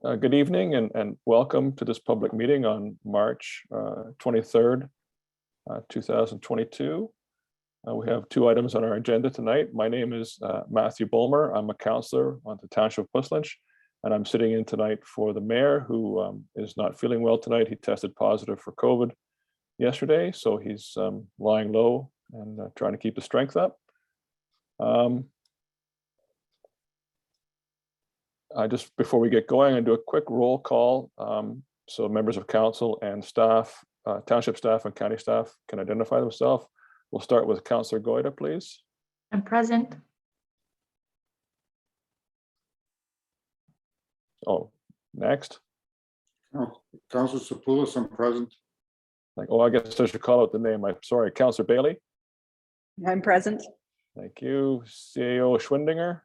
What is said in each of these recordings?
Good evening and welcome to this public meeting on March 23rd, 2022. We have two items on our agenda tonight. My name is Matthew Bulmer. I'm a councillor on the Township of Puslinch, and I'm sitting in tonight for the mayor who is not feeling well tonight. He tested positive for COVID yesterday, so he's lying low and trying to keep his strength up. Just before we get going, I do a quick roll call so members of council and staff, township staff and county staff can identify themselves. We'll start with Councillor Goida, please. I'm present. Oh, next. Councillor Sapoulis, I'm present. I guess I should call out the name. I'm sorry, Councillor Bailey. I'm present. Thank you. CAO Schwindinger.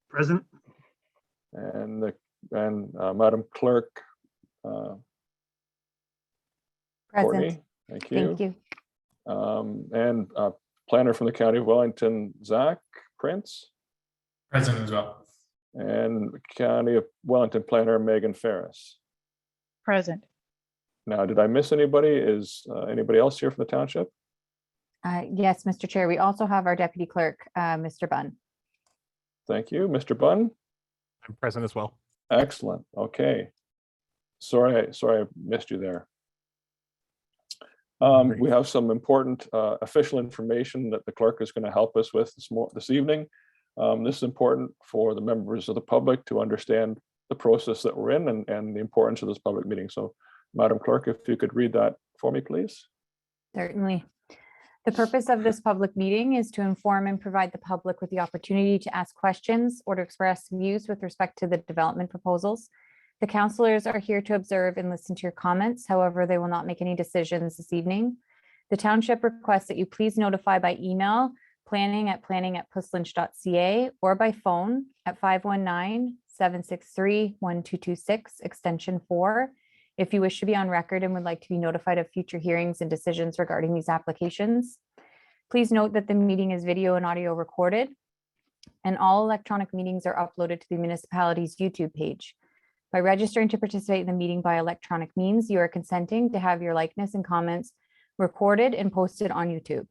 Present. And Madam Clerk. Courtney. Thank you. Thank you. And planner from the County of Wellington, Zach Prince. Present as well. And County of Wellington planner, Megan Ferris. Present. Now, did I miss anybody? Is anybody else here from the township? Yes, Mr. Chair. We also have our deputy clerk, Mr. Bunn. Thank you. Mr. Bunn? I'm present as well. Excellent. Okay. Sorry I missed you there. We have some important official information that the clerk is going to help us with this evening. This is important for the members of the public to understand the process that we're in and the importance of this public meeting. So, Madam Clerk, if you could read that for me, please. Certainly. The purpose of this public meeting is to inform and provide the public with the opportunity to ask questions or to express views with respect to the development proposals. The councillors are here to observe and listen to your comments. However, they will not make any decisions this evening. The township requests that you please notify by email planning@puslinch.ca or by phone at 519-763-1226 extension 4 if you wish to be on record and would like to be notified of future hearings and decisions regarding these applications. Please note that the meeting is video and audio recorded, and all electronic meetings are uploaded to the municipality's YouTube page. By registering to participate in the meeting by electronic means, you are consenting to have your likeness and comments recorded and posted on YouTube.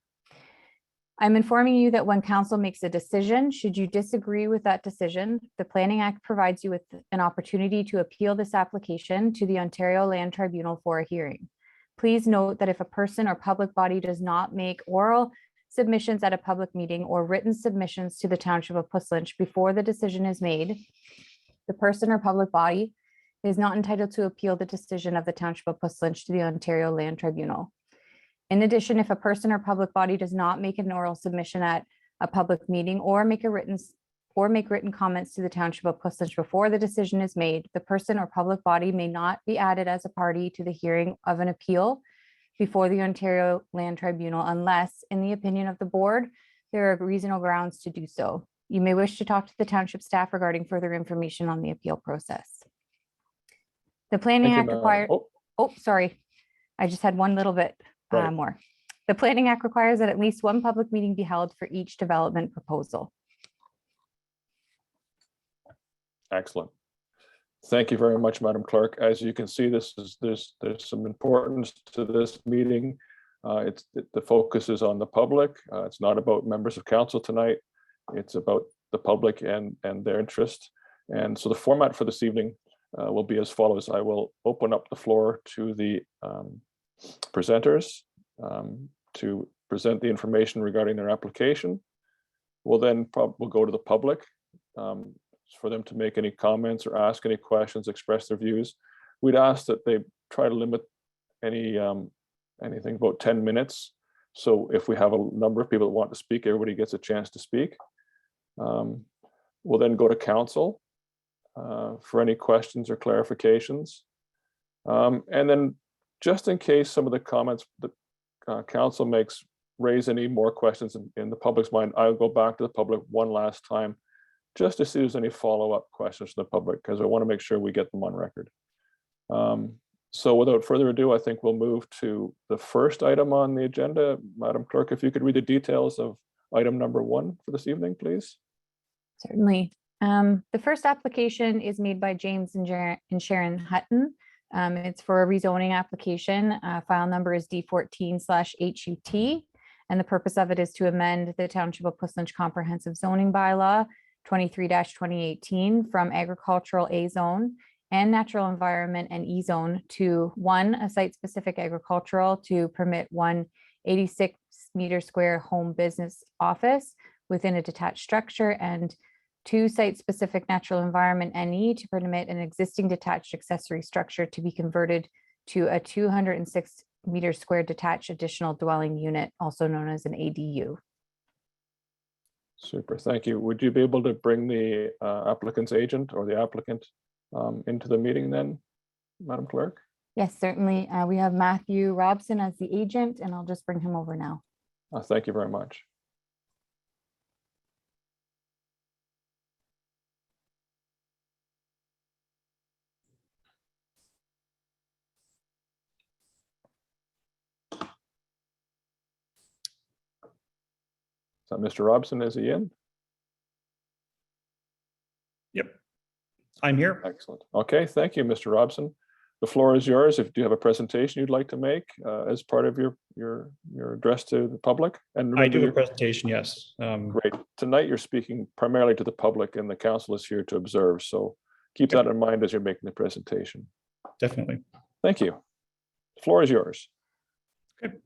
I'm informing you that when council makes a decision, should you disagree with that decision, the Planning Act provides you with an opportunity to appeal this application to the Ontario Land Tribunal for a hearing. Please note that if a person or public body does not make oral submissions at a public meeting or written submissions to the Township of Puslinch before the decision is made, the person or public body is not entitled to appeal the decision of the Township of Puslinch to the Ontario Land Tribunal. In addition, if a person or public body does not make an oral submission at a public meeting or make written comments to the Township of Puslinch before the decision is made, the person or public body may not be added as a party to the hearing of an appeal before the Ontario Land Tribunal unless, in the opinion of the board, there are reasonable grounds to do so. You may wish to talk to the township staff regarding further information on the appeal process. The Planning Act requires, sorry, I just had one little bit more. The Planning Act requires that at least one public meeting be held for each development proposal. Excellent. Thank you very much, Madam Clerk. As you can see, there's some importance to this meeting. The focus is on the public. It's not about members of council tonight. It's about the public and their interest. And so the format for this evening will be as follows. I will open up the floor to the presenters to present the information regarding their application. We'll then we'll go to the public for them to make any comments or ask any questions, express their views. We'd ask that they try to limit anything about 10 minutes. So if we have a number of people that want to speak, everybody gets a chance to speak. We'll then go to council for any questions or clarifications. And then just in case some of the comments that council makes raise any more questions in the public's mind, I'll go back to the public one last time just to see if there's any follow-up questions from the public, because I want to make sure we get them on record. So without further ado, I think we'll move to the first item on the agenda. Madam Clerk, if you could read the details of item number 1 for this evening, please. Certainly. The first application is made by James and Sharon Hutton. It's for a rezoning application. File number is D14/HUT. And the purpose of it is to amend the Township of Puslinch Comprehensive Zoning Bylaw 23-2018 from agricultural A zone and natural environment and E zone to 1, a site-specific agricultural to permit 1 86-meter square home business office within a detached structure, and 2, site-specific natural environment NE to permit an existing detached accessory structure to be converted to a 206-meter square detached additional dwelling unit, also known as an ADU. Super, thank you. Would you be able to bring the applicant's agent or the applicant into the meeting then, Madam Clerk? Yes, certainly. We have Matthew Robson as the agent, and I'll just bring him over now. Thank you very much. So Mr. Robson, is he in? Yep, I'm here. Excellent. Okay, thank you, Mr. Robson. The floor is yours. If you have a presentation you'd like to make as part of your address to the public. And I do have a remember, presentation, yes. great. Tonight you're speaking primarily to the public, and the council is here to observe. So keep that in mind as you're making the presentation. Definitely. Thank you. The floor is yours. Okay.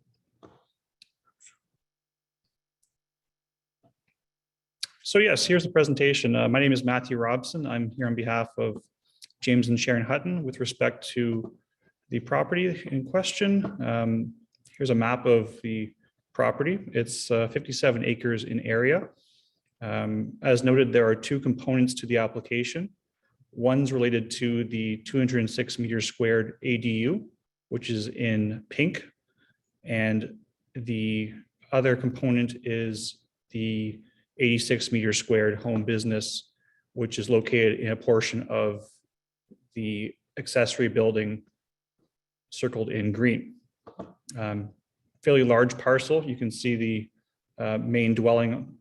So yes, here's the presentation. My name is Matthew Robson. I'm here on behalf of James and Sharon Hutton with respect to the property in question. Here's a map of the property. It's 57 acres in area. As noted, there are 2 components to the application. One's related to the 206 meters squared ADU, which is in pink. And the other component is the 86 meter squared home business, which is located in a portion of the accessory building circled in green. Fairly large parcel. You can see the main dwelling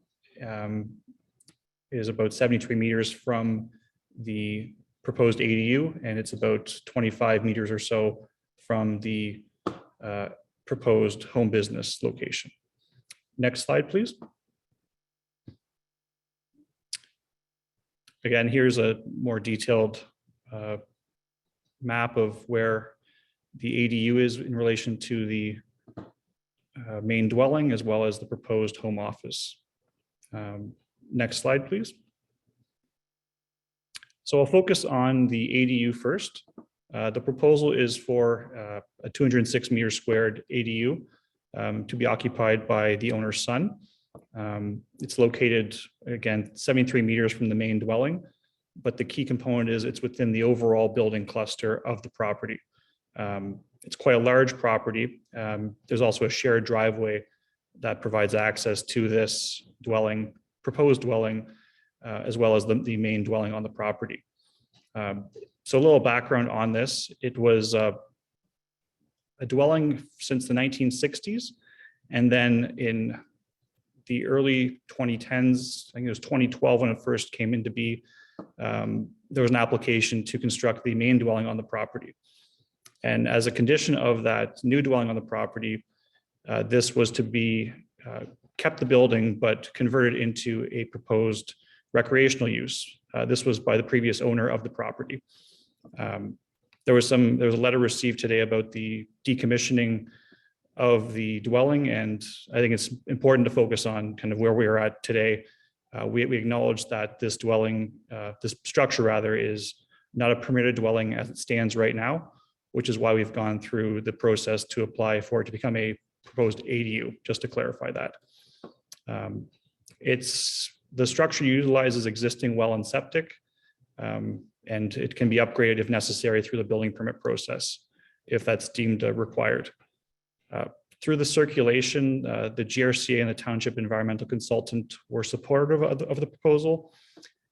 is about 73 meters from the proposed ADU, and it's about 25 meters or so from the proposed home business location. Next slide, please. Again, here's a more detailed map of where the ADU is in relation to the main dwelling as well as the proposed home office. Next slide, please. So I'll focus on the ADU first. The proposal is for a 206 meter squared ADU to be occupied by the owner's son. It's located, again, 73 meters from the main dwelling, but the key component is it's within the overall building cluster of the property. It's quite a large property. There's also a shared driveway that provides access to this dwelling, proposed dwelling, as well as the main dwelling on the property. So a little background on this. It was a dwelling since the 1960s, and then in the early 2010s, I think it was 2012 when it first came into be, there was an application to construct the main dwelling on the property. And as a condition of that new dwelling on the property, this was to be kept the building, but converted into a proposed recreational use. This was by the previous owner of the property. There was a letter received today about the decommissioning of the dwelling, and I think it's important to focus on kind of where we are at today. We acknowledge that this dwelling, this structure rather, is not a permitted dwelling as it stands right now, which is why we've gone through the process to apply for it to become a proposed ADU, just to clarify that. The structure utilizes existing well and septic, and it can be upgraded if necessary through the building permit process, if that's deemed required. Through the circulation, the GRCA and the township environmental consultant were supportive of the proposal.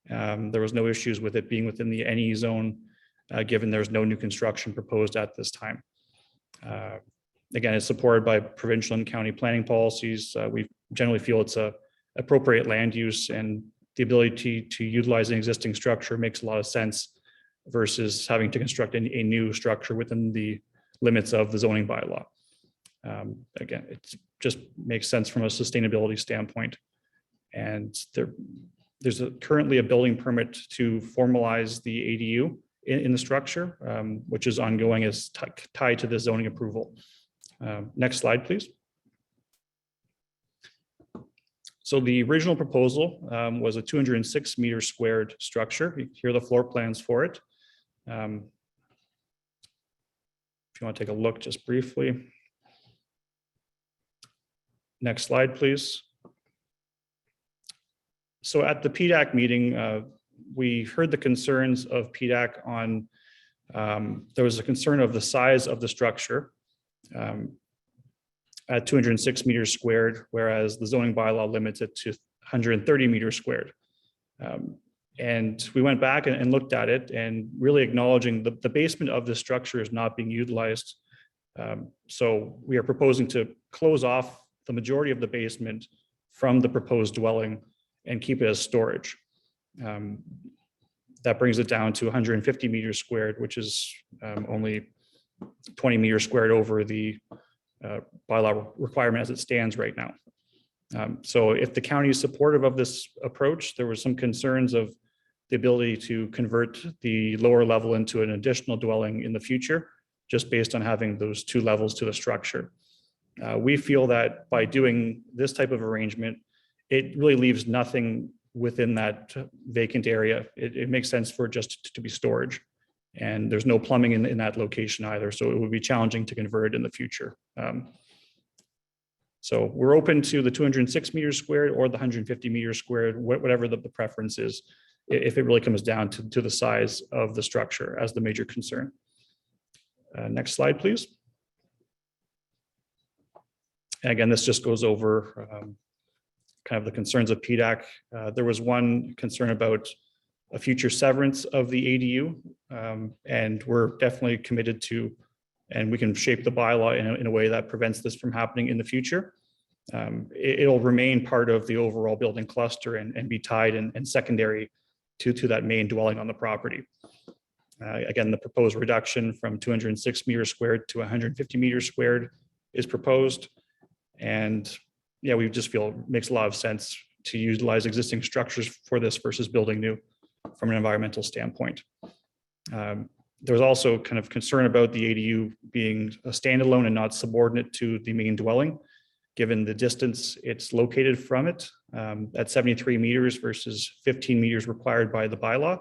There was no issues with it being within the NE zone, given there's no new construction proposed at this time. Again, it's supported by provincial and county planning policies. We generally feel it's a appropriate land use, and the ability to utilize an existing structure makes a lot of sense versus having to construct a new structure within the limits of the zoning bylaw. Again, it just makes sense from a sustainability standpoint. And there's currently a building permit to formalize the ADU in the structure, which is ongoing as tied to the zoning approval. Next slide, please. So the original proposal was a 206 meter squared structure. Here are the floor plans for it. If you want to take a look just briefly. Next slide, please. So at the PDAC meeting, we heard the concerns of PDAC on, there was a concern of the size of the structure at 206 meters squared, whereas the zoning bylaw limits it to 130 meters squared. And we went back and looked at it and really acknowledging the basement of this structure is not being utilized. So we are proposing to close off the majority of the basement from the proposed dwelling and keep it as storage. That brings it down to 150 meters squared, which is only 20 meters squared over the bylaw requirement as it stands right now. So if the county is supportive of this approach, there were some concerns of the ability to convert the lower level into an additional dwelling in the future, just based on having those two levels to the structure. We feel that by doing this type of arrangement, it really leaves nothing within that vacant area. It makes sense for it just to be storage. And there's no plumbing in that location either. So it would be challenging to convert it in the future. So we're open to the 206 meters squared or the 150 meters squared, whatever the preference is, if it really comes down to the size of the structure as the major concern. Next slide, please. And again, this just goes over kind of the concerns of PDAC. There was one concern about a future severance of the ADU, and we're definitely committed to, and we can shape the bylaw in a way that prevents this from happening in the future. It'll remain part of the overall building cluster and be tied and secondary to that main dwelling on the property. Again, the proposed reduction from 206 meters squared to 150 meters squared is proposed. And yeah, we just feel it makes a lot of sense to utilize existing structures for this versus building new from an environmental standpoint. There's also kind of concern about the ADU being a standalone and not subordinate to the main dwelling, given the distance it's located from it at 73 meters versus 15 meters required by the bylaw.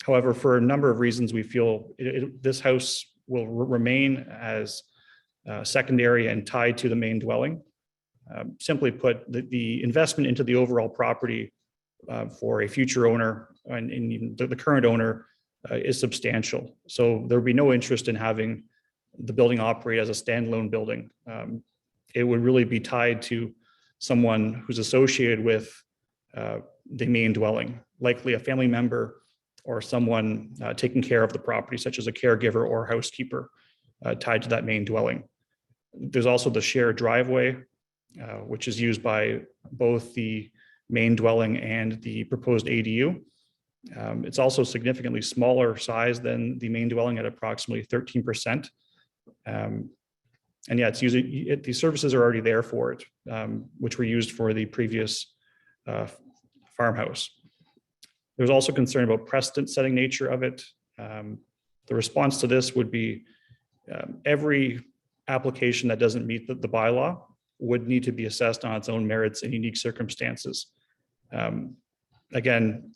However, for a number of reasons, we feel this house will remain as secondary and tied to the main dwelling. Simply put, the investment into the overall property for a future owner and even the current owner is substantial. So there would be no interest in having the building operate as a standalone building. It would really be tied to someone who's associated with the main dwelling, likely a family member or someone taking care of the property, such as a caregiver or housekeeper tied to that main dwelling. There's also the shared driveway, which is used by both the main dwelling and the proposed ADU. It's also significantly smaller size than the main dwelling at approximately 13%. And yeah, it's usually the services are already there for it, which were used for the previous farmhouse. There's also concern about precedent setting nature of it. The response to this would be every application that doesn't meet the bylaw would need to be assessed on its own merits and unique circumstances. Again,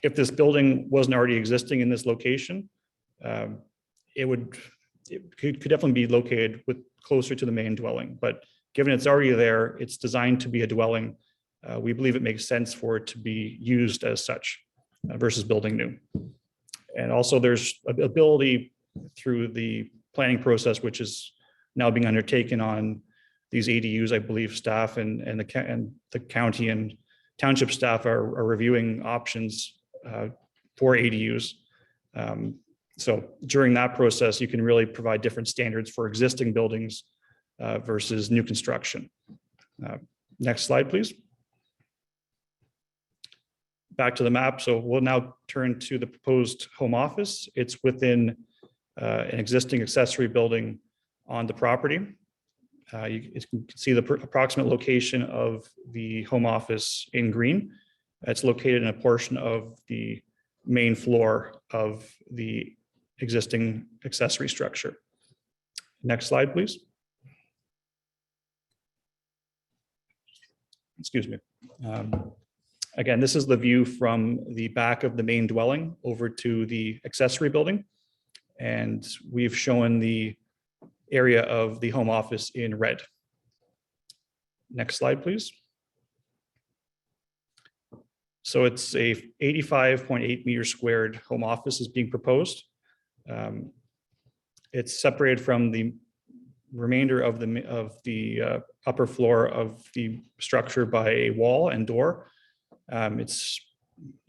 if this building wasn't already existing in this location, it could definitely be located closer to the main dwelling. But given it's already there, it's designed to be a dwelling. We believe it makes sense for it to be used as such versus building new. And also there's ability through the planning process, which is now being undertaken on these ADUs. I believe staff and the county and township staff are reviewing options for ADUs. So during that process, you can really provide different standards for existing buildings versus new construction. Next slide, please. back to the map. So we'll now turn to the proposed home office. It's within an existing accessory building on the property. You can see the approximate location of the home office in green. It's located in a portion of the main floor of the existing accessory structure. Next slide, please. Excuse me. Again, this is the view from the back of the main dwelling over to the accessory building. And we've shown the area of the home office in red. Next slide, please. So it's a 85.8 meters squared home office is being proposed. It's separated from the remainder of the upper floor of the structure by a wall and door.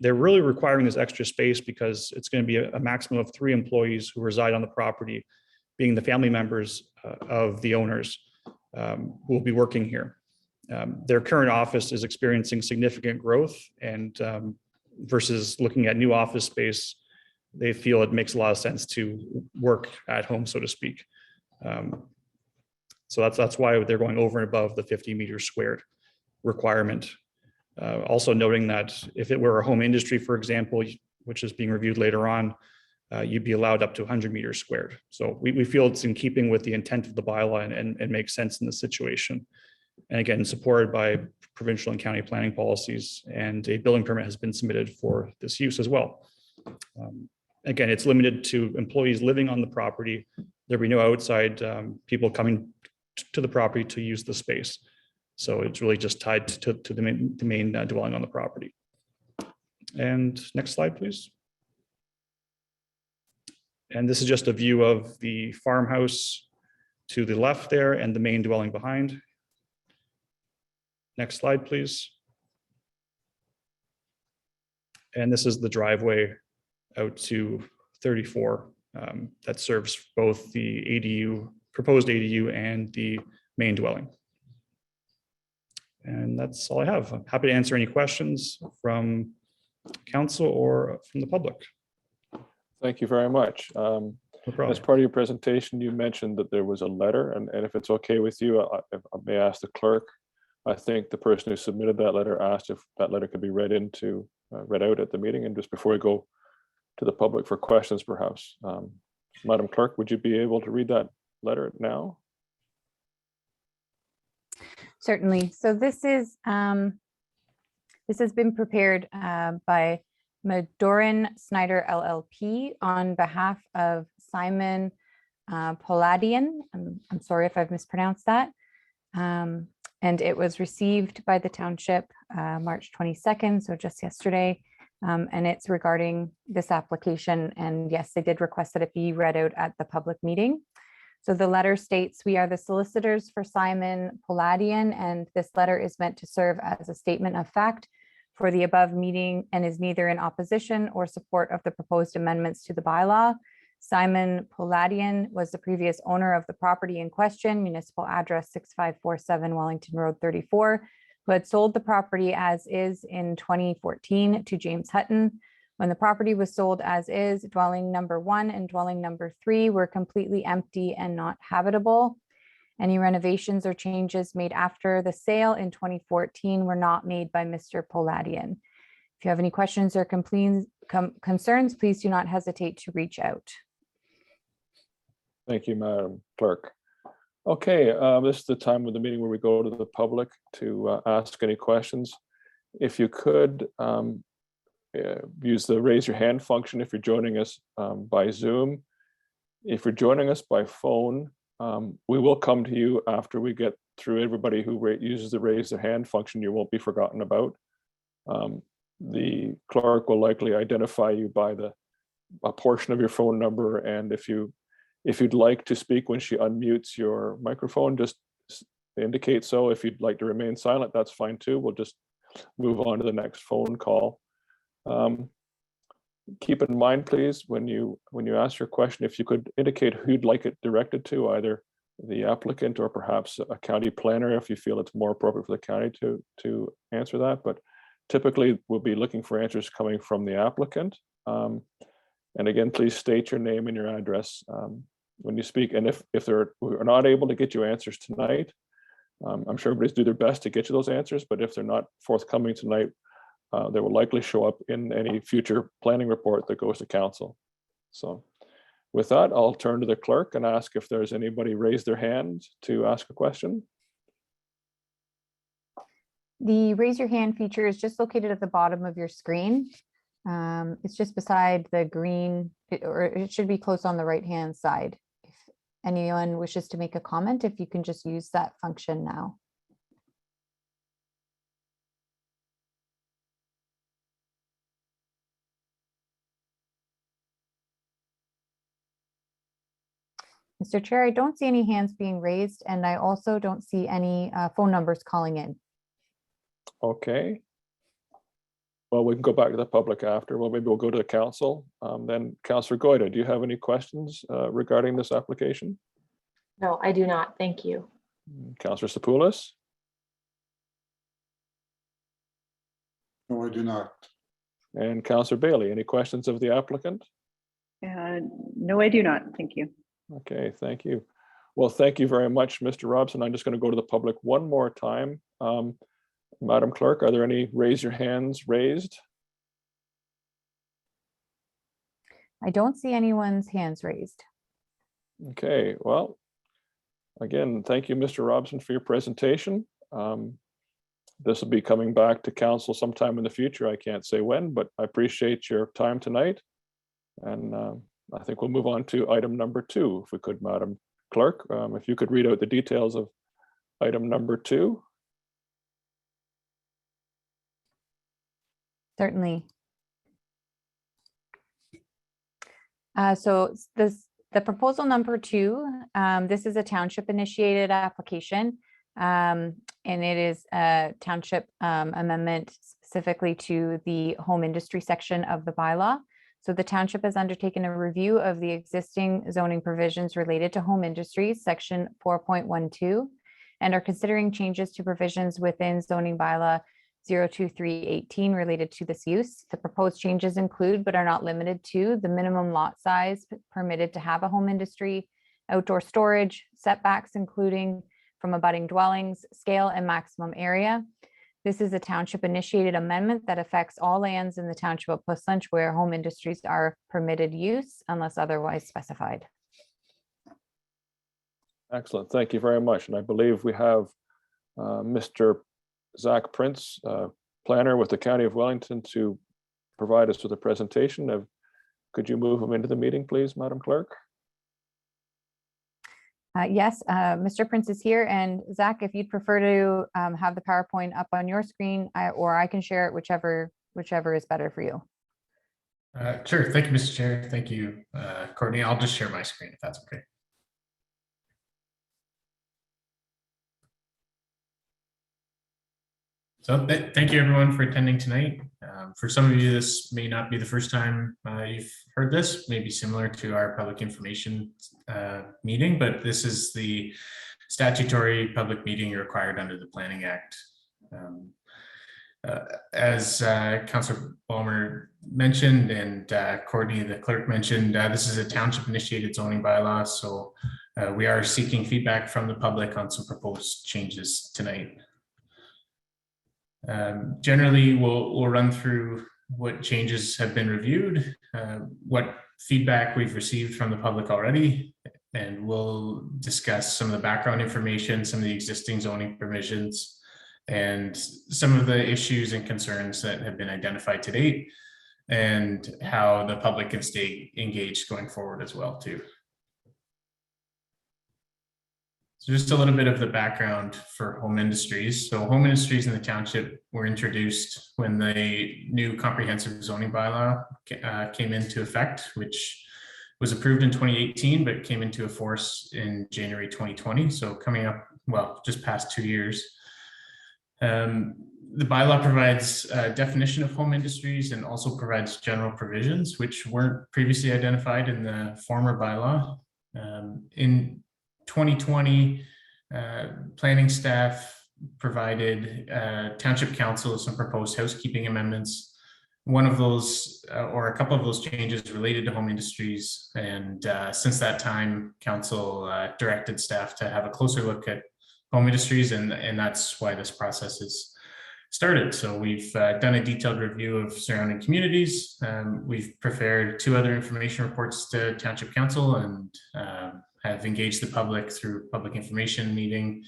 They're really requiring this extra space because it's going to be a maximum of 3 employees who reside on the property, being the family members of the owners who will be working here. Their current office is experiencing significant growth, and versus looking at new office space, they feel it makes a lot of sense to work at home, so to speak. So that's why they're going over and above the 50 meters squared requirement. Also noting that if it were a home industry, for example, which is being reviewed later on, you'd be allowed up to 100 meters squared. So we feel it's in keeping with the intent of the bylaw and makes sense in this situation. And again, supported by provincial and county planning policies, and a building permit has been submitted for this use as well. Again, it's limited to employees living on the property. There'll be no outside people coming to the property to use the space. So it's really just tied to the main dwelling on the property. And next slide, please. And this is just a view of the farmhouse to the left there and the main dwelling behind. Next slide, please. And this is the driveway out to 34 that serves both the ADU, proposed ADU, and the main dwelling. And that's all I have. I'm happy to answer any questions from council or from the public. Thank you very much. No problem. As part of your presentation, you mentioned that there was a letter, and if it's okay with you, I may ask the clerk. I think the person who submitted that letter asked if that letter could be read out at the meeting, and just before we go to the public for questions, perhaps. Madam Clerk, would you be able to read that letter now? Certainly. So this has been prepared by Madorin Snyder LLP on behalf of Simon Poladian. I'm sorry if I've mispronounced that. And it was received by the township March 22nd, so just yesterday. And it's regarding this application. And yes, they did request that it be read out at the public meeting. So the letter states, we are the solicitors for Simon Poladian, and this letter is meant to serve as a statement of fact for the above meeting and is neither in opposition or support of the proposed amendments to the bylaw. Simon Poladian was the previous owner of the property in question, municipal address 6547 Wellington Road 34, who had sold the property as is in 2014 to James Hutton. When the property was sold as is, dwelling number 1 and dwelling number 3 were completely empty and not habitable. Any renovations or changes made after the sale in 2014 were not made by Mr. Poladian. If you have any questions or concerns, please do not hesitate to reach out. Thank you, Madam Clerk. Okay, this is the time of the meeting where we go to the public to ask any questions. If you could use the raise your hand function if you're joining us by Zoom. If you're joining us by phone, we will come to you after we get through everybody who uses the raise their hand function. You won't be forgotten about. The clerk will likely identify you by a portion of your phone number, and if you'd like to speak when she unmutes your microphone, just indicate so. If you'd like to remain silent, that's fine too. We'll just move on to the next phone call. Keep in mind, please, when you ask your question, if you could indicate who you'd like it directed to, either the applicant or perhaps a county planner, if you feel it's more appropriate for the county to answer that. But typically we'll be looking for answers coming from the applicant. And again, please state your name and your address when you speak. And if we're not able to get you answers tonight, I'm sure everybody's do their best to get you those answers, but if they're not forthcoming tonight, they will likely show up in any future planning report that goes to council. So with that, I'll turn to the clerk and ask if there's anybody raise their hand to ask a question. The raise your hand feature is just located at the bottom of your screen. It's just beside the green, or it should be close on the right-hand side. If anyone wishes to make a comment, if you can just use that function now. Mr. Chair, I don't see any hands being raised, and I also don't see any phone numbers calling in. Okay. Well, we can go back to the public after. Well, maybe we'll go to the council. Then Councillor Goyda, do you have any questions regarding this application? No, I do not. Thank you. Councillor Sapoulis No, I do not. and Councillor Bailey, any questions of the applicant? No, I do not. Thank you. Okay, thank you. Well, thank you very much, Mr. Robson. I'm just going to go to the public one more time. Madam Clerk, are there any raise your hands raised? I don't see anyone's hands raised. Okay, well, again, thank you, Mr. Robson, for your presentation. This will be coming back to council sometime in the future. I can't say when, but I appreciate your time tonight. And I think we'll move on to item number 2, if we could, Madam Clerk. If you could read out the details of item number 2. Certainly. So the proposal number 2, this is a township initiated application. And it is a township amendment specifically to the home industry section of the bylaw. So the township has undertaken a review of the existing zoning provisions related to home industries, section 4.12, and are considering changes to provisions within zoning bylaw 02318 related to this use. The proposed changes include, but are not limited to, the minimum lot size permitted to have a home industry, outdoor storage, setbacks, including from abutting dwellings, scale, and maximum area. This is a township initiated amendment that affects all lands in the township of Plisslanch where home industries are permitted use unless otherwise specified. Excellent, thank you very much. And I believe we have Mr. Zach Prince, planner with the County of Wellington, to provide us with a presentation. Could you move him into the meeting, please, Madam Clerk? Yes, Mr. Prince is here, and Zach, if you'd prefer to have the PowerPoint up on your screen, or I can share it, whichever is better for you. Sure. Thank you, Mr. Chair. Thank you, Courtney. I'll just share my screen if that's okay. So thank you everyone for attending tonight. For some of you, this may not be the first time you've heard this, maybe similar to our public information meeting, but this is the statutory public meeting required under the Planning Act. As Councillor Balmer mentioned and Courtney, the clerk, mentioned, this is a township initiated zoning bylaw, so we are seeking feedback from the public on some proposed changes tonight. Generally, we'll run through what changes have been reviewed, what feedback we've received from the public already, and we'll discuss some of the background information, some of the existing zoning provisions, and some of the issues and concerns that have been identified to date, and how the public can stay engaged going forward as well too. So just a little bit of the background for home industries. So home industries in the township were introduced when the new comprehensive zoning bylaw came into effect, which was approved in 2018, but came into force in January 2020. So coming up, well, just past 2 years. The bylaw provides a definition of home industries and also provides general provisions, which weren't previously identified in the former bylaw. In 2020, planning staff provided Township Council some proposed housekeeping amendments. One of those, or a couple of those changes related to home industries. And since that time, Council directed staff to have a closer look at home industries, and that's why this process is started. So we've done a detailed review of surrounding communities. We've prepared 2 other information reports to Township Council, and have engaged the public through public information meeting,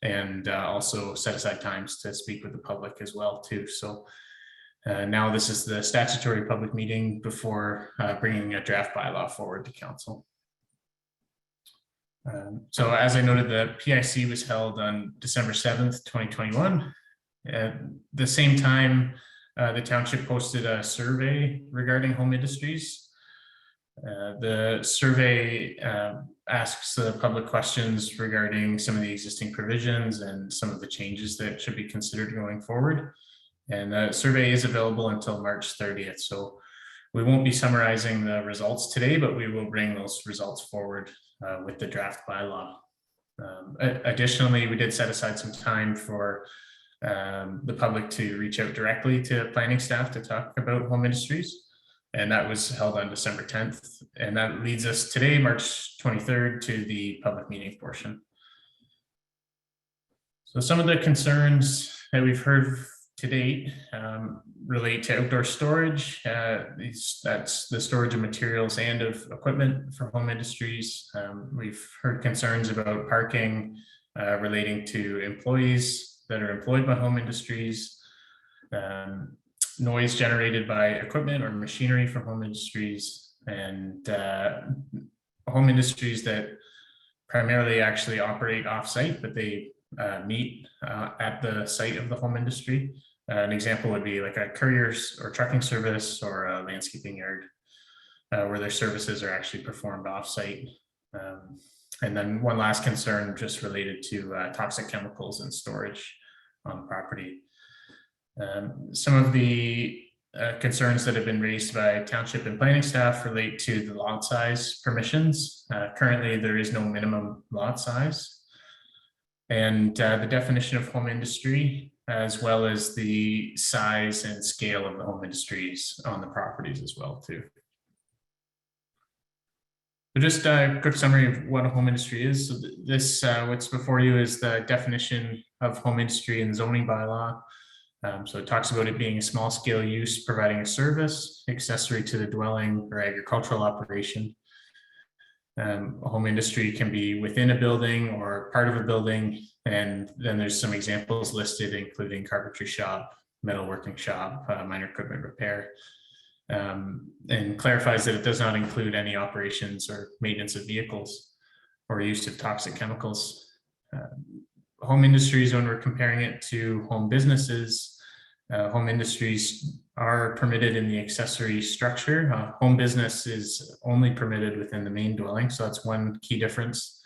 and also set aside times to speak with the public as well too. So now this is the statutory public meeting before bringing a draft bylaw forward to council. So as I noted, the PIC was held on December 7th, 2021. At the same time, the township posted a survey regarding home industries. The survey asks the public questions regarding some of the existing provisions and some of the changes that should be considered going forward. And the survey is available until March 30th. So we won't be summarizing the results today, but we will bring those results forward with the draft bylaw. Additionally, we did set aside some time for the public to reach out directly to planning staff to talk about home industries. And that was held on December 10th. And that leads us today, March 23rd, to the public meeting portion. So some of the concerns that we've heard to date relate to outdoor storage. That's the storage of materials and of equipment for home industries. We've heard concerns about parking relating to employees that are employed by home industries, noise generated by equipment or machinery from home industries, and home industries that primarily actually operate off-site, but they meet at the site of the home industry. An example would be like a couriers or trucking service, or a landscaping yard, where their services are actually performed off-site. And then one last concern just related to toxic chemicals and storage on the property. Some of the concerns that have been raised by township and planning staff relate to the lot size permissions. Currently, there is no minimum lot size. And the definition of home industry, as well as the size and scale of the home industries on the properties as well too. So just a quick summary of what a home industry is. So this, what's before you is the definition of home industry in the zoning bylaw. So it talks about it being a small scale use providing a service accessory to the dwelling or agricultural operation. A home industry can be within a building or part of a building. And then there's some examples listed, including carpentry shop, metalworking shop, minor equipment repair, and clarifies that it does not include any operations or maintenance of vehicles or use of toxic chemicals. Home industries, when we're comparing it to home businesses, home industries are permitted in the accessory structure. Home business is only permitted within the main dwelling. So that's one key difference.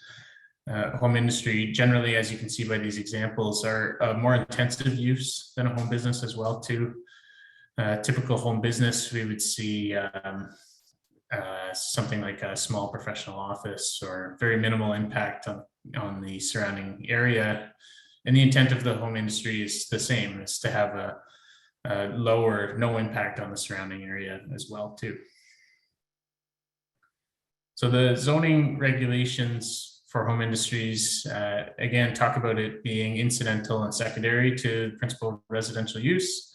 Home industry generally, as you can see by these examples, are a more intensive use than a home business as well too. Typical home business, we would see something like a small professional office or very minimal impact on the surrounding area. And the intent of the home industry is the same, is to have a low or no impact on the surrounding area as well too. So the zoning regulations for home industries, again, talk about it being incidental and secondary to principal residential use.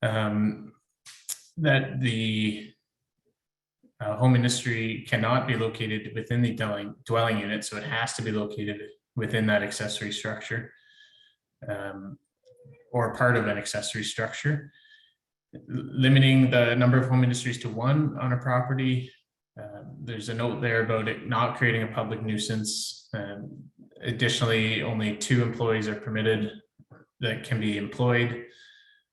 That the home industry cannot be located within the dwelling unit, so it has to be located within that accessory structure, or part of an accessory structure. Limiting the number of home industries to one on a property. There's a note there about it not creating a public nuisance. Additionally, only 2 employees are permitted that can be employed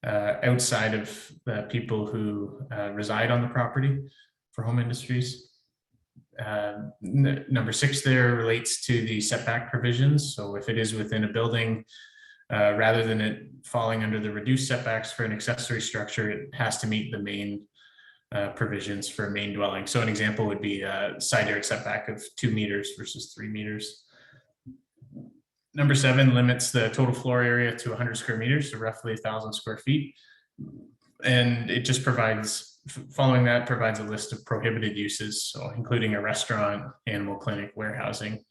outside of the people who reside on the property for home industries. Number 6 there relates to the setback provisions. So if it is within a building, rather than it falling under the reduced setbacks for an accessory structure, it has to meet the main provisions for a main dwelling. So an example would be a side yard setback of 2 meters versus 3 meters. Number 7 limits the total floor area to 100 square meters, so roughly 1,000 square feet. And it just provides, following that, provides a list of prohibited uses, so including a restaurant, animal clinic, warehousing,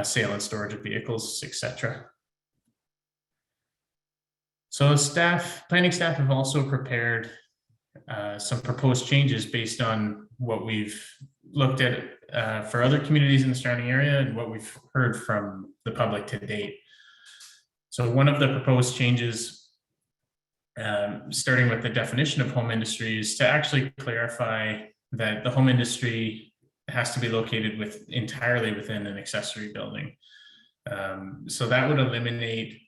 sale and storage of vehicles, etc. So planning staff have also prepared some proposed changes based on what we've looked at for other communities in the surrounding area and what we've heard from the public to date. So one of the proposed changes, starting with the definition of home industry, is to actually clarify that the home industry has to be located entirely within an accessory building. So that would eliminate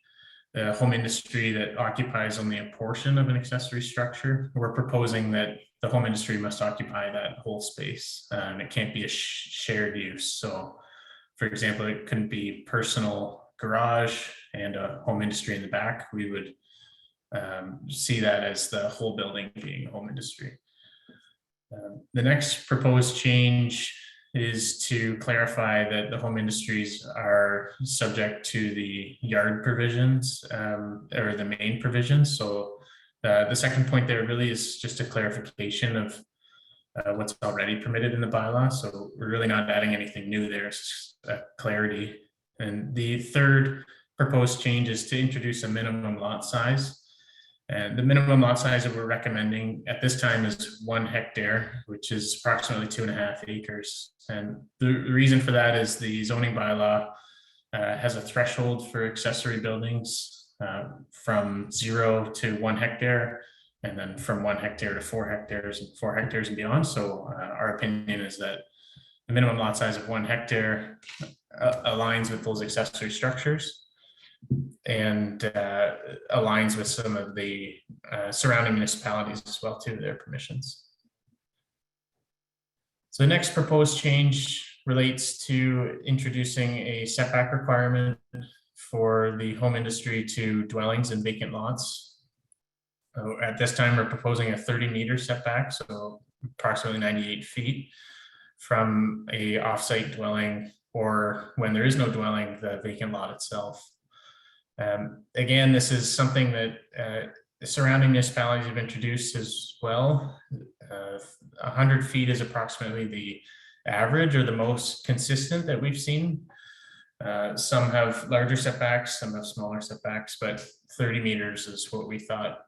the home industry that occupies only a portion of an accessory structure. We're proposing that the home industry must occupy that whole space, and it can't be a shared use. So, for example, it couldn't be personal garage and a home industry in the back. We would see that as the whole building being home industry. The next proposed change is to clarify that the home industries are subject to the yard provisions or the main provisions. So the second point there really is just a clarification of what's already permitted in the bylaw. So we're really not adding anything new there, it's just a clarity. And the third proposed change is to introduce a minimum lot size. And the minimum lot size that we're recommending at this time is 1 hectare, which is approximately 2.5 acres. And the reason for that is the zoning bylaw has a threshold for accessory buildings from 0 to 1 hectare, and then from 1 hectare to 4 hectares and 4 hectares and beyond. So our opinion is that the minimum lot size of 1 hectare aligns with those accessory structures and aligns with some of the surrounding municipalities as well too, their permissions. So the next proposed change relates to introducing a setback requirement for the home industry to dwellings and vacant lots. At this time, we're proposing a 30-meter setback, so approximately 98 feet from a offsite dwelling, or when there is no dwelling, the vacant lot itself. Again, this is something that the surrounding municipalities have introduced as well. 100 feet is approximately the average or the most consistent that we've seen. Some have larger setbacks, some have smaller setbacks, but 30 meters is what we thought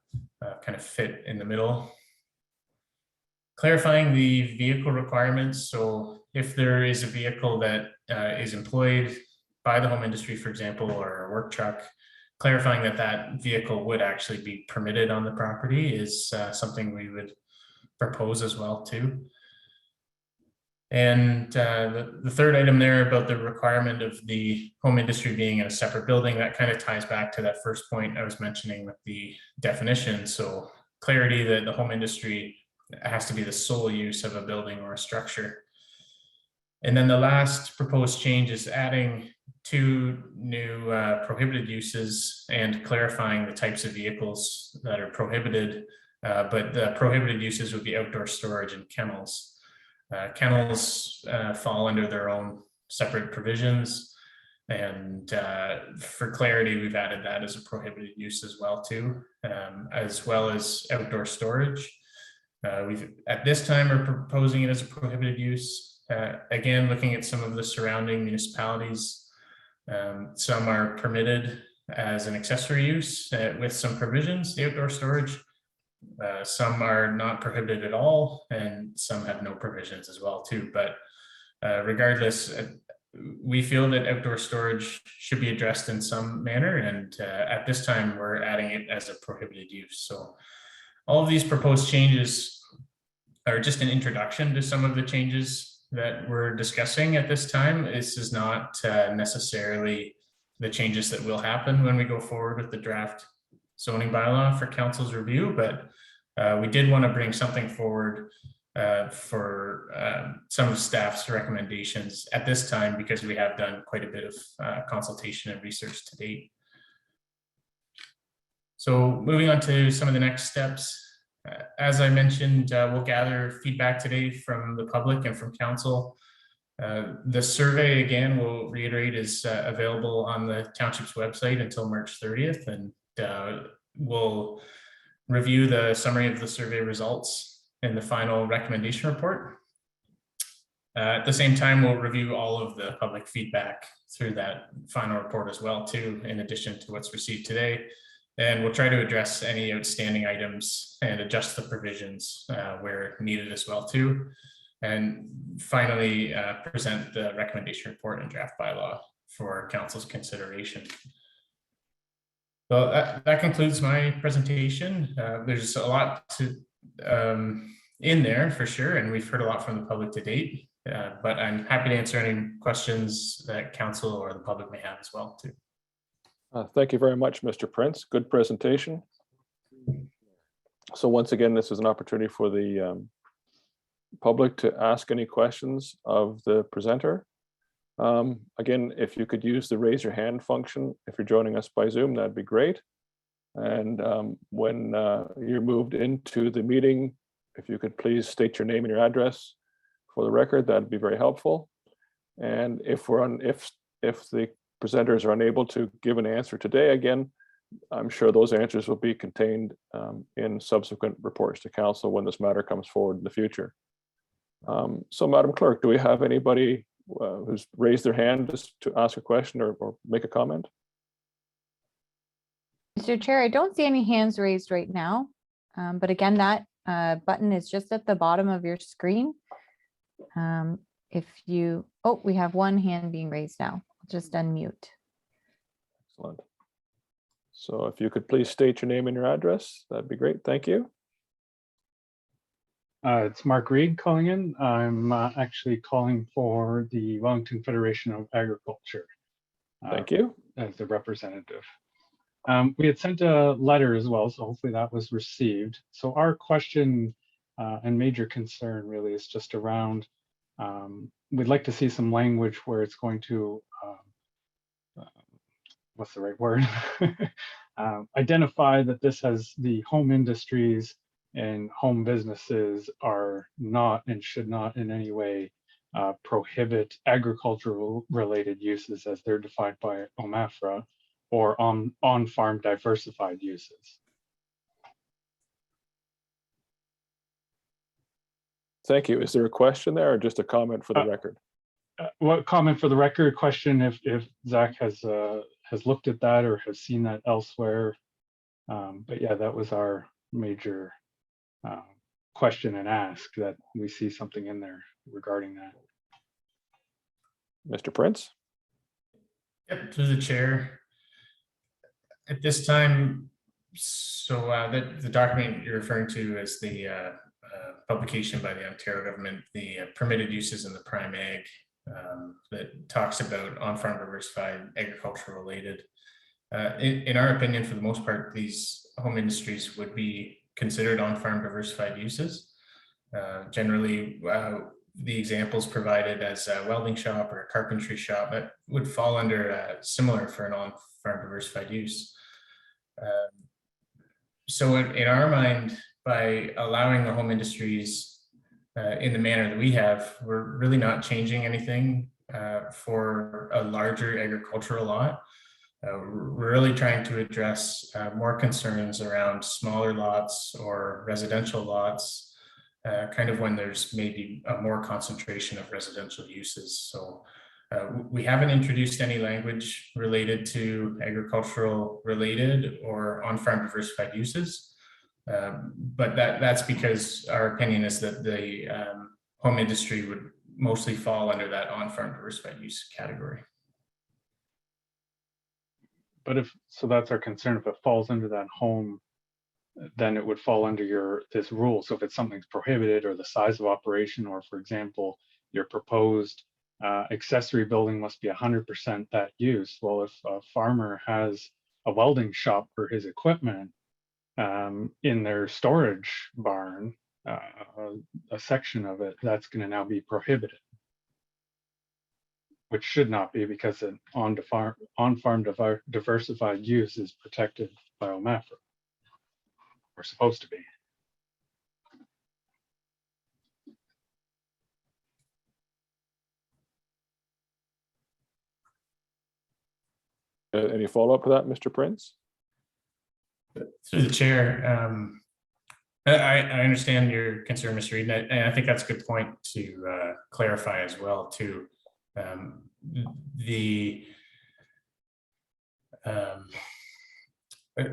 kind of fit in the middle. Clarifying the vehicle requirements. So if there is a vehicle that is employed by the home industry, for example, or a work truck, clarifying that that vehicle would actually be permitted on the property is something we would propose as well too. And the third item there about the requirement of the home industry being in a separate building, that kind of ties back to that first point I was mentioning with the definition. So clarity that the home industry has to be the sole use of a building or a structure. And then the last proposed change is adding 2 new prohibited uses and clarifying the types of vehicles that are prohibited, but the prohibited uses would be outdoor storage and kennels. Kennels fall under their own separate provisions, and for clarity, we've added that as a prohibited use as well too, as well as outdoor storage. At this time, we're proposing it as a prohibited use. Again, looking at some of the surrounding municipalities, some are permitted as an accessory use with some provisions, the outdoor storage. Some are not prohibited at all, and some have no provisions as well too. But regardless, we feel that outdoor storage should be addressed in some manner, and at this time we're adding it as a prohibited use. So all of these proposed changes are just an introduction to some of the changes that we're discussing at this time. This is not necessarily the changes that will happen when we go forward with the draft zoning bylaw for council's review, but we did want to bring something forward for some of staff's recommendations at this time, because we have done quite a bit of consultation and research to date. So moving on to some of the next steps. As I mentioned, we'll gather feedback today from the public and from council The survey, again, we'll reiterate, is available on the township's website until March 30th, and we'll review the summary of the survey results in the final recommendation report. At the same time, we'll review all of the public feedback through that final report as well, too, in addition to what's received today. And we'll try to address any outstanding items and adjust the provisions where needed as well, too. And finally, present the recommendation report and draft bylaw for council's consideration. So that concludes my presentation. There's a lot to in there for sure, and we've heard a lot from the public to date. But I'm happy to answer any questions that council or the public may have as well, too. Thank you very much, Mr. Prince. Good presentation. So once again, this is an opportunity for the public to ask any questions of the presenter. Again, if you could use the raise your hand function, if you're joining us by Zoom, that'd be great. And when you're moved into the meeting, if you could please state your name and your address for the record, that'd be very helpful. And if the presenters are unable to give an answer today, again, I'm sure those answers will be contained in subsequent reports to council when this matter comes forward in the future. So Madam Clerk, do we have anybody who's raised their hand just to ask a question or make a comment? Mr. Chair, I don't see any hands raised right now. But again, that button is just at the bottom of your screen. We have one hand being raised now. Just unmute. Excellent. So if you could please state your name and your address, that'd be great. Thank you. It's Mark Reed calling in. I'm actually calling for the Wellington Federation of Agriculture. Thank you. As the representative. We had sent a letter as well, so hopefully that was received. So our question and major concern really is just around, we'd like to see some language where it's going to, what's the right word? Identify that this has the home industries and home businesses are not and should not in any way prohibit agricultural related uses as they're defined by OMAFRA or on-farm diversified uses. Thank you. Is there a question there or just a comment for the record? What comment for the record? Question if Zach has looked at that or has seen that elsewhere. But yeah, that was our major question and ask, that we see something in there regarding that. Mr. Prince? Yep, through the chair. At this time, so the document you're referring to is the publication by the Ontario government, the permitted uses in the prime ag, that talks about on-farm diversified agriculture related. In our opinion, for the most part, these home industries would be considered on-farm diversified uses. Generally, the examples provided as a welding shop or a carpentry shop that would fall under similar for an on-farm diversified use. So in our mind, by allowing the home industries in the manner that we have, we're really not changing anything for a larger agricultural lot. We're really trying to address more concerns around smaller lots or residential lots, kind of when there's maybe a more concentration of residential uses. So we haven't introduced any language related to agricultural related or on-farm diversified uses. But that's because our opinion is that the home industry would mostly fall under that on-farm diversified use category. But so that's our concern. If it falls under that home, then it would fall under this rule. So if it's something's prohibited or the size of operation, or for example, your proposed accessory building must be 100% that use. Well, if a farmer has a welding shop for his equipment in their storage barn, a section of it, that's going to now be prohibited, which should not be, because an on-farm diversified use is protected by OMAFRA, or supposed to be. Any follow-up to that, Mr. Prince? Through the chair, I understand your concern, Mr. Reed, and I think that's a good point to clarify as well too.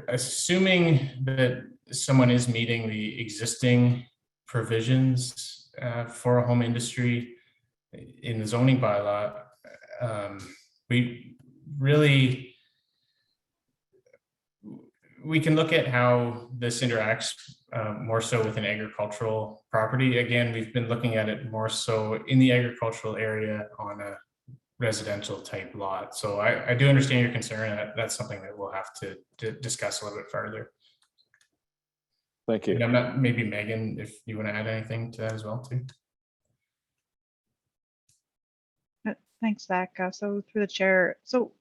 Assuming that someone is meeting the existing provisions for a home industry in the zoning bylaw, we can look at how this interacts more so with an agricultural property. Again, we've been looking at it more so in the agricultural area on a residential type lot. So I do understand your concern. That's something that we'll have to discuss a little bit further. Thank you. And I'm not, maybe Megan, if you want to add anything to that as well too. Thanks, Zach. So through the chair. So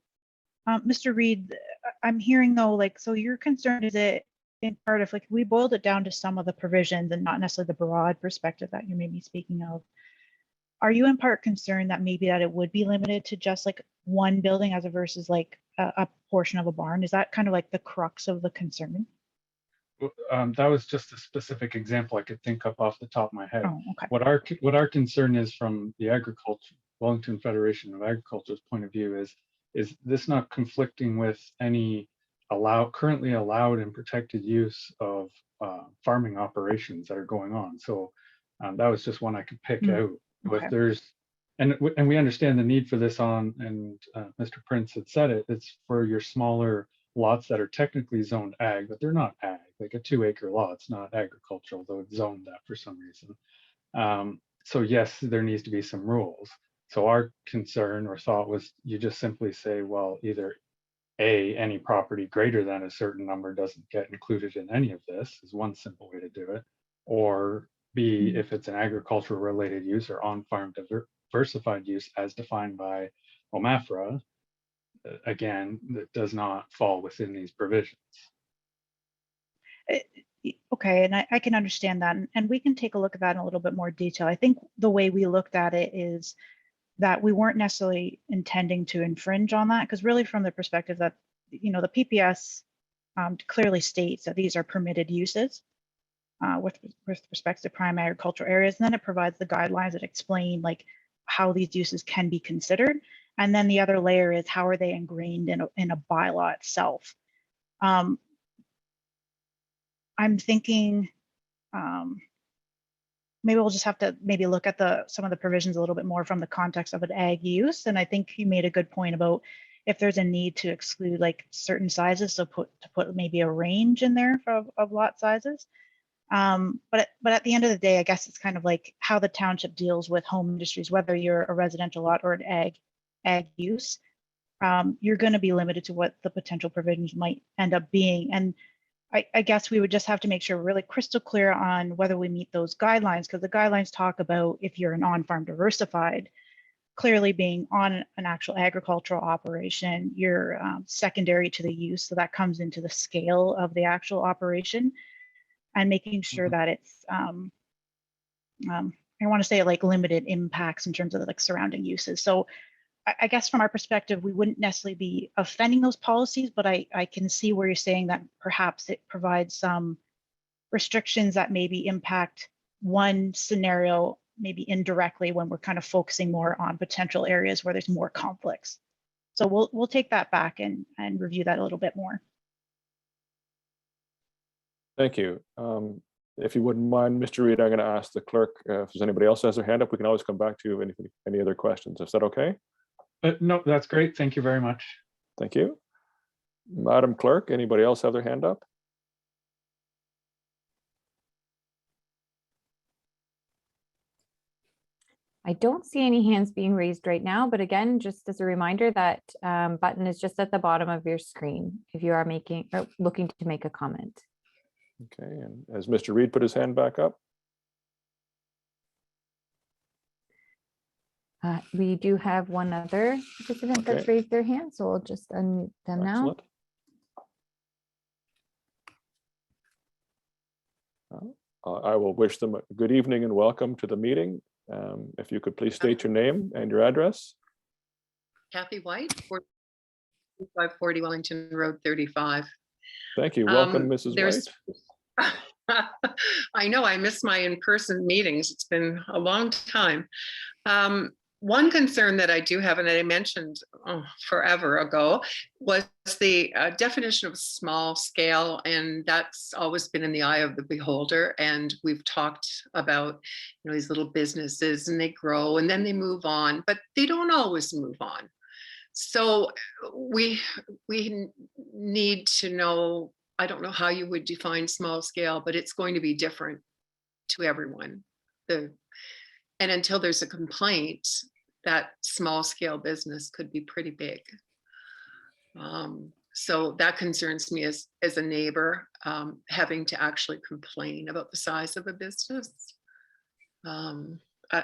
Mr. Reed, I'm hearing though, like, so your concern is it in part of like, we boiled it down to some of the provisions and not necessarily the broad perspective that you may be speaking of. Are you in part concerned that maybe that it would be limited to just like one building as a versus like a portion of a barn? Is that kind of like the crux of the concern? That was just a specific example I could think of off the top of my head. Oh, okay. What our concern is from the Wellington Federation of Agriculture's point of view is this not conflicting with any currently allowed and protected use of farming operations that are going on. So that was just one I could pick out. Okay. If there's, and we understand the need for this and Mr. Prince had said it, it's for your smaller lots that are technically zoned ag, but they're not ag. Like a 2-acre lot, it's not agricultural, though it's zoned that for some reason. So yes, there needs to be some rules. So our concern or thought was you just simply say, well, either A, any property greater than a certain number doesn't get included in any of this is one simple way to do it. Or B, if it's an agricultural related use or on-farm diversified use as defined by OMAFRA, again, that does not fall within these provisions. Okay, and I can understand that, and we can take a look at that in a little bit more detail. I think the way we looked at it is that we weren't necessarily intending to infringe on that, because really from the perspective that, you know, the PPS clearly states that these are permitted uses with respect to prime agricultural areas, and then it provides the guidelines that explain like how these uses can be considered. And then the other layer is how are they ingrained in a bylaw itself. I'm thinking maybe we'll just have to maybe look at some of the provisions a little bit more from the context of an ag use. And I think you made a good point about if there's a need to exclude like certain sizes, so put maybe a range in there of lot sizes. But at the end of the day, I guess it's kind of like how the township deals with home industries, whether you're a residential lot or an ag use. You're going to be limited to what the potential provisions might end up being. And I guess we would just have to make sure we're really crystal clear on whether we meet those guidelines, because the guidelines talk about if you're an on-farm diversified, clearly being on an actual agricultural operation, you're secondary to the use. So that comes into the scale of the actual operation, and making sure that it's, I want to say like limited impacts in terms of like surrounding uses. So I guess from our perspective, we wouldn't necessarily be offending those policies, but I can see where you're saying that perhaps it provides some restrictions that maybe impact one scenario, maybe indirectly, when we're kind of focusing more on potential areas where there's more conflicts. So we'll take that back and review that a little bit more. Thank you. If you wouldn't mind, Mr. Reed, I'm going to ask the clerk if there's anybody else has their hand up. We can always come back to you if any other questions. Is that okay? No, that's great. Thank you very much. Thank you. Madam Clerk, anybody else have their hand up? I don't see any hands being raised right now, but again, just as a reminder, that button is just at the bottom of your screen if you are looking to make a comment. Okay, and has Mr. Reed put his hand back up? We do have one other participant that's raised their hand, so we'll just unmute them now. I will wish them a good evening and welcome to the meeting. If you could please state your name and your address. Kathy White, 540 Wellington Road 35. Thank you. Welcome, Mrs. White. There's I know I miss my in-person meetings. It's been a long time. One concern that I do have, and that I mentioned forever ago, was the definition of small scale, and that's always been in the eye of the beholder. And we've talked about, these little businesses, and they grow and then they move on, but they don't always move on. So we need to know. I don't know how you would define small scale, but it's going to be different to everyone. And until there's a complaint, that small scale business could be pretty big. So that concerns me as a neighbor, having to actually complain about the size of a business. I'd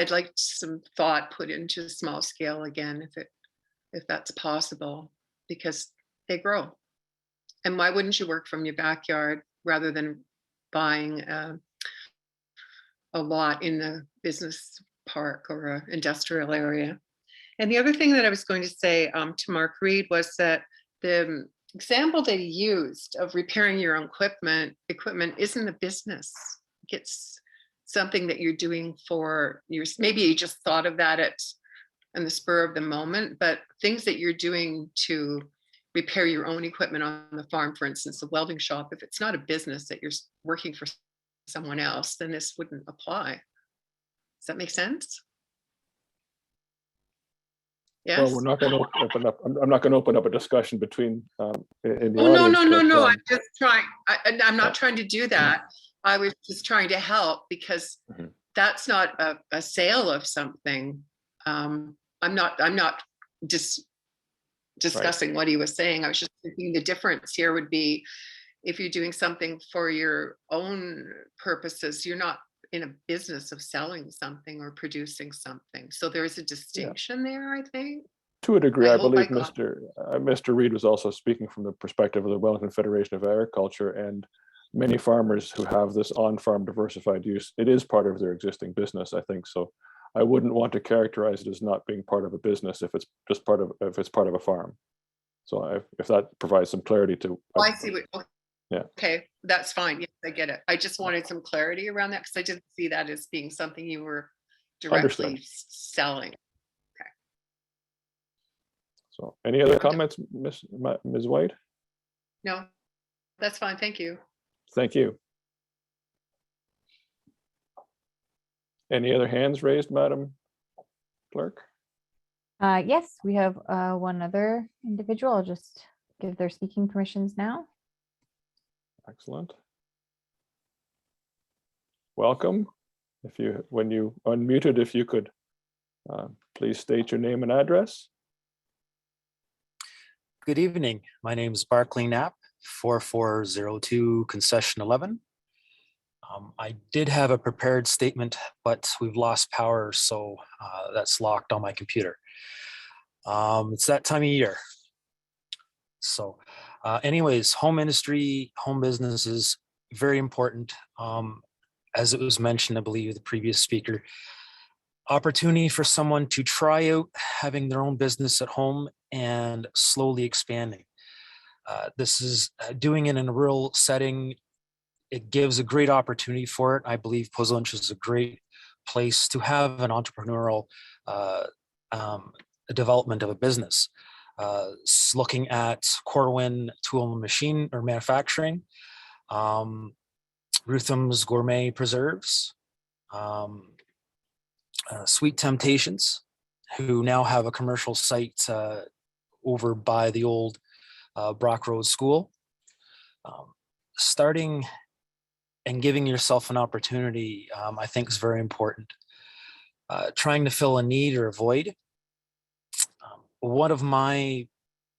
like some thought put into small scale again, if that's possible, because they grow. And why wouldn't you work from your backyard rather than buying a lot in the business park or an industrial area? And the other thing that I was going to say to Mark Reed was that the example that he used of repairing your own equipment isn't a business. It's something that you're doing for maybe you just thought of that in the spur of the moment, but things that you're doing to repair your own equipment on the farm, for instance, a welding shop, if it's not a business that you're working for someone else, then this wouldn't apply. Does that make sense? Yes. Well, we're not going to open up. I'm not going to open up a discussion between in the Oh, audience. no. I'm just trying. I'm not trying to do that. I was just trying to help, because that's not a sale of something. I'm not just discussing what he was saying. I was just thinking the difference here would be if you're doing something for your own purposes, you're not in a business of selling something or producing something. So there is a distinction there, I think. To a degree, I believe got Mr. Reed was also speaking from the perspective of the Wellington Federation of Agriculture, and many farmers who have this on-farm diversified use, it is part of their existing business, I think. So I wouldn't want to characterize it as not being part of a business if it's just part of a farm. So if that provides some clarity to. Oh, I see what. Yeah. Okay, that's fine. Yes, I get it. I just wanted some clarity around that, because I didn't see that as being something you were directly selling. Okay. So any other comments, Ms. White? No, that's fine. Thank you. Thank you. Any other hands raised, Madam Clerk? Yes, we have one other individual. I'll just give their speaking permissions now. Excellent. Welcome. When you unmuted, if you could please state your name and address. Good evening. My name is Barclay Knapp, 4402 Concession 11. I did have a prepared statement, but we've lost power, so that's locked on my computer. It's that time of year. So anyways, home industry, home business is very important. As it was mentioned, I believe the previous speaker, opportunity for someone to try out having their own business at home and slowly expanding. This is doing it in a rural setting. It gives a great opportunity for it. I believe Pozzuoli is a great place to have an entrepreneurial development of a business. Looking at Corwin Tool and Machine or Manufacturing, Rutham's Gourmet Preserves, Sweet Temptations, who now have a commercial site over by the old Brock Road School. Starting and giving yourself an opportunity, I think is very important. Trying to fill a need or a void. One of my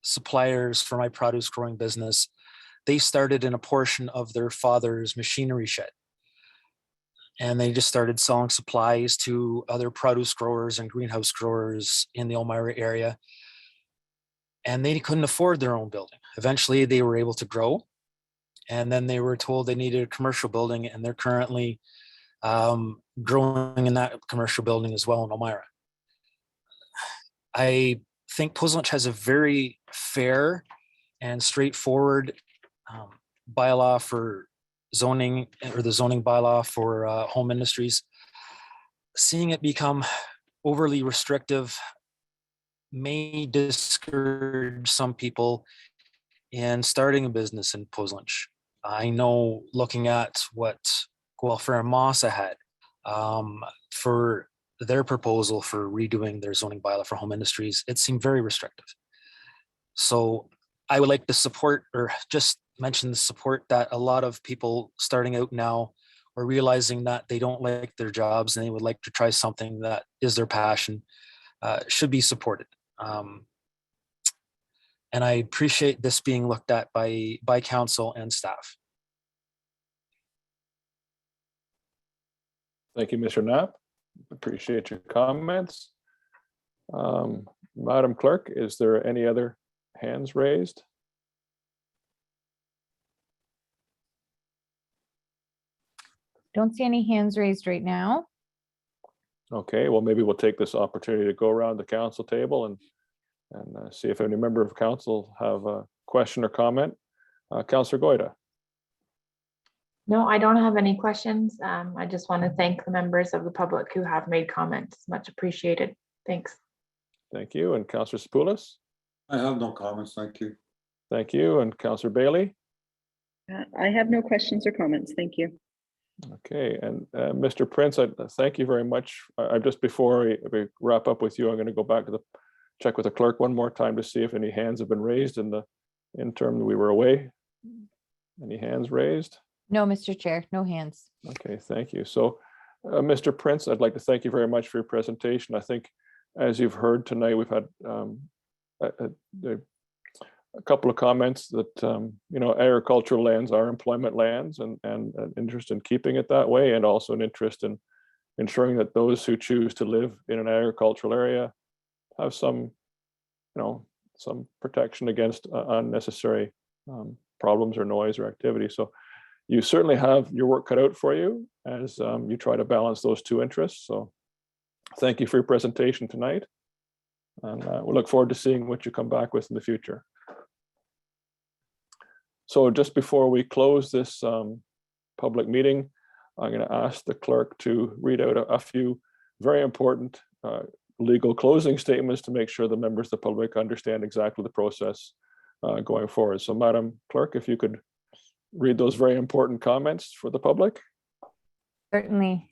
suppliers for my produce growing business, they started in a portion of their father's machinery shed. And they just started selling supplies to other produce growers and greenhouse growers in the Elmira area. And they couldn't afford their own building. Eventually they were able to grow. And then they were told they needed a commercial building, and they're currently growing in that commercial building as well in Elmira. I think Pozlunch has a very fair and straightforward bylaw for zoning, or the zoning bylaw for home industries. Seeing it become overly restrictive may discourage some people in starting a business in Pozlunch. I know, looking at what Guelph and Mossa had for their proposal for redoing their zoning bylaw for home industries, it seemed very restrictive. So I would like to support, or just mention the support that a lot of people starting out now are realizing that they don't like their jobs and they would like to try something that is their passion, should be supported. And I appreciate this being looked at by council and staff. Thank you, Mr. Knapp. Appreciate your comments. Madam Clerk, is there any other hands raised? Don't see any hands raised right now. Okay, well, maybe we'll take this opportunity to go around the council table and see if any member of council have a question or comment. Councillor Goida. No, I don't have any questions. I just want to thank the members of the public who have made comments. Much appreciated. Thanks. Thank you. And Councillor Spoulos. I have no comments, thank you. Thank you. And Councillor Bailey. I have no questions or comments. Thank you. Okay, and Mr. Prince, I thank you very much. Just before we wrap up with you, I'm going to go back to check with the clerk one more time to see if any hands have been raised in the interim we were away. Any hands raised? No, Mr. Chair, no hands. Okay, thank you. So, Mr. Prince, I'd like to thank you very much for your presentation. I think, as you've heard tonight, we've had a couple of comments that agricultural lands are employment lands, and an interest in keeping it that way, and also an interest in ensuring that those who choose to live in an agricultural area have some protection against unnecessary problems or noise or activity. So you certainly have your work cut out for you as you try to balance those two interests. So thank you for your presentation tonight, and we'll look forward to seeing what you come back with in the future. So just before we close this public meeting, I'm going to ask the clerk to read out a few very important legal closing statements to make sure the members of the public understand exactly the process going forward. So Madam Clerk, if you could read those very important comments for the public. Certainly.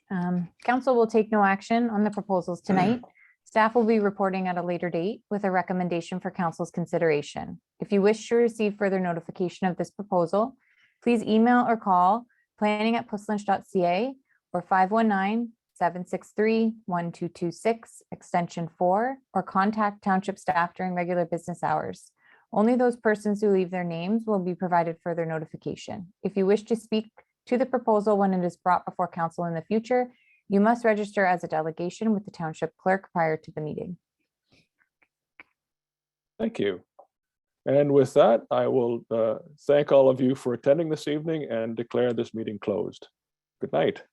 Council will take no action on the proposals tonight. Staff will be reporting at a later date with a recommendation for council's consideration. If you wish to receive further notification of this proposal, please email or call planning@pozlunch.ca or 519-763-1226 extension 4, or contact township staff during regular business hours. Only those persons who leave their names will be provided further notification. If you wish to speak to the proposal when it is brought before council in the future, you must register as a delegation with the township clerk prior to the meeting. Thank you. And with that, I will thank all of you for attending this evening and declare this meeting closed. Good night.